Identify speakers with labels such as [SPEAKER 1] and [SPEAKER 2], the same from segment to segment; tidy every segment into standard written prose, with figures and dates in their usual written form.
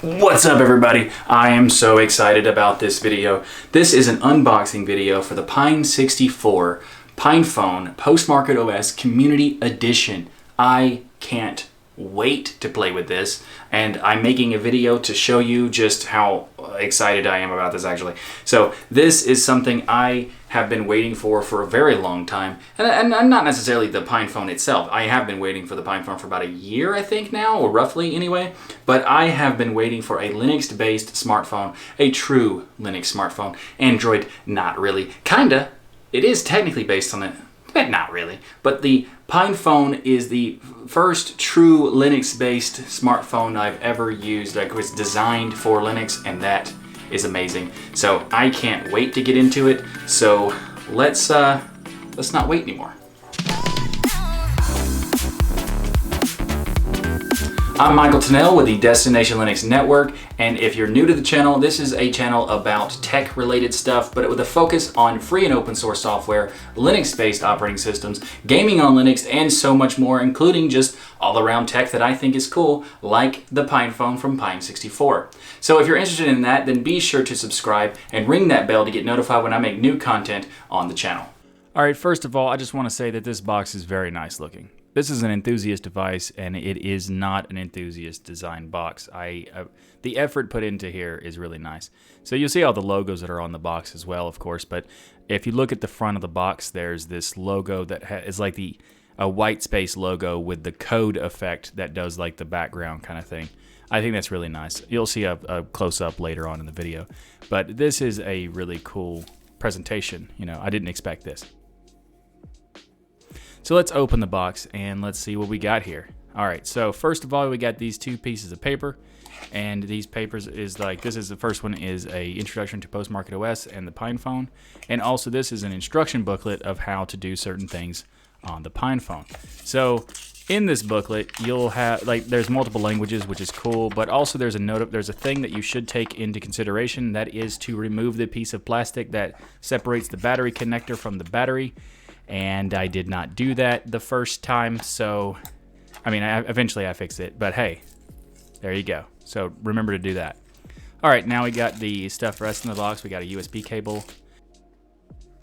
[SPEAKER 1] What's up everybody? I am so excited about this video. This is an unboxing video for the Pine64 PinePhone Post-Market OS Community Edition. I can't wait to play with this, and I'm making a video to show you just how excited I am about this actually. So this is something I have been waiting for a very long time, and not necessarily the PinePhone itself. I have been waiting for the PinePhone for about a year, I think now, or roughly anyway, but I have been waiting for a Linux-based smartphone, a true Linux smartphone. Android, not really. Kinda. It is technically based on it, but not really. But the PinePhone is the first true Linux-based smartphone I've ever used that was designed for Linux, and that is amazing. So I can't wait to get into it. So let's not wait anymore. I'm Michael Tennell with the Destination Linux Network, and if you're new to the channel, this is a channel about tech-related stuff, but with a focus on free and open source software, Linux-based operating systems, gaming on Linux, and so much more, including just all-around tech that I think is cool, like the PinePhone from Pine64. So if you're interested in that, then be sure to subscribe and ring that bell to get notified when I make new content on the channel. Alright, first of all, I just want to say that this box is very nice looking. This is an enthusiast device, and it is not an enthusiast design box. The effort put into here is really nice. So you'll see all the logos that are on the box as well, of course, but if you look at the front of the box, there's this logo that is like a white space logo with the code effect that does like the background kind of thing. I think that's really nice. You'll see a close-up later on in the video, but this is a really cool presentation. You know, I didn't expect this. So let's open the box and let's see what we got here. All right, so first of all, we got these two pieces of paper, and these papers is like, this is the first one is a introduction to Post-Market OS and the PinePhone, and also this is an instruction booklet of how to do certain things on the PinePhone. So in this booklet, you'll have there's multiple languages, which is cool, but also there's a thing that you should take into consideration, that is to remove the piece of plastic that separates the battery connector from the battery. And I did not do that the first time, so, I mean, eventually I fixed it, but hey, there you go. So remember to do that. All right, now we got the stuff rest in the box. We got a USB cable.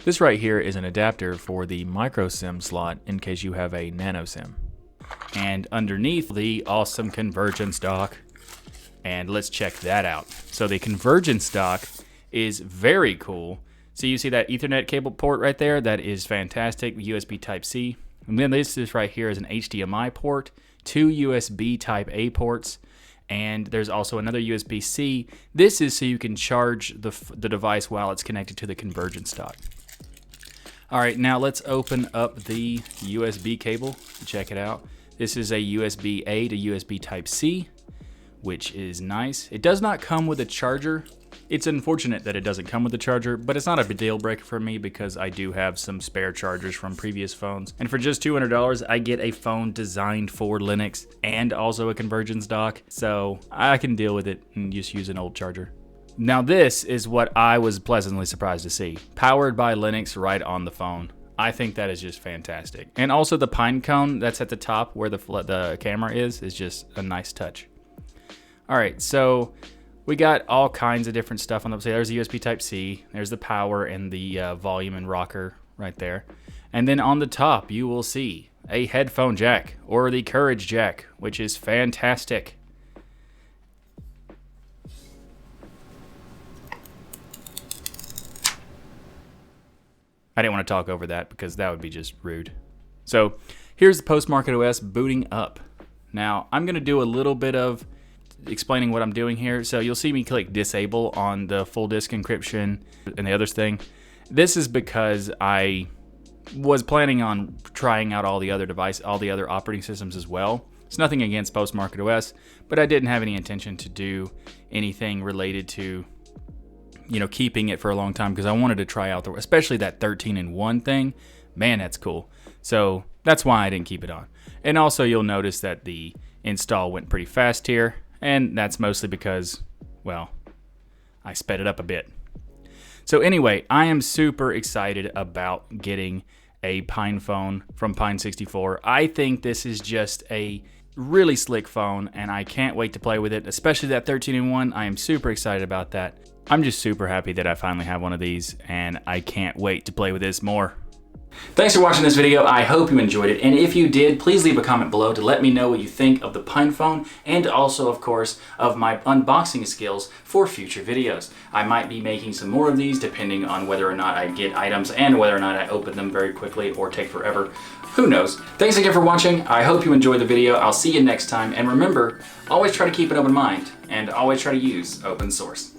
[SPEAKER 1] This right here is an adapter for the micro SIM slot in case you have a nano SIM. And underneath the awesome convergence dock, and let's check that out. So the convergence dock is very cool. So you see that Ethernet cable port right there? That is fantastic, USB Type-C. And then this right here is an HDMI port, two USB Type-A ports, and there's also another USB-C. This is so you can charge the device while it's connected to the convergence dock. All right, now let's open up the USB cable to check it out. This is a USB-A to USB Type-C, which is nice. It does not come with a charger. It's unfortunate that it doesn't come with a charger, but it's not a deal breaker for me because I do have some spare chargers from previous phones. And for just $200, I get a phone designed for Linux and also a convergence dock, so I can deal with it and just use an old charger. Now this is what I was pleasantly surprised to see. Powered by Linux right on the phone. I think that is just fantastic. And also the pine cone that's at the top where the camera is just a nice touch. All right, so we got all kinds of different stuff on the side. There's the USB Type-C, there's the power and the volume and rocker right there. And then on the top, you will see a headphone jack, or the Courage jack, which is fantastic. I didn't want to talk over that because that would be just rude. So here's the Post-Market OS booting up. Now, I'm going to do a little bit of explaining what I'm doing here. So you'll see me click disable on the full disk encryption and the other thing. This is because I was planning on trying out all the other operating systems as well. It's nothing against Post-Market OS, but I didn't have any intention to do anything related to, you know, keeping it for a long time because I wanted to try out especially that 13-in-1 thing. Man, that's cool. So that's why I didn't keep it on. And also you'll notice that the install went pretty fast here. And that's mostly because, well, I sped it up a bit. So anyway, I am super excited about getting a PinePhone from Pine64. I think this is just a really slick phone, and I can't wait to play with it, especially that 13-in-1. I am super excited about that. I'm just super happy that I finally have one of these, and I can't wait to play with this more. Thanks for watching this video. I hope you enjoyed it, and if you did, please leave a comment below to let me know what you think of the PinePhone, and also, of course, of my unboxing skills for future videos. I might be making some more of these depending on whether or not I get items and whether or not I open them very quickly or take forever. Who knows? Thanks again for watching. I hope you enjoyed the video. I'll see you next time, and remember, always try to keep an open mind and always try to use open source.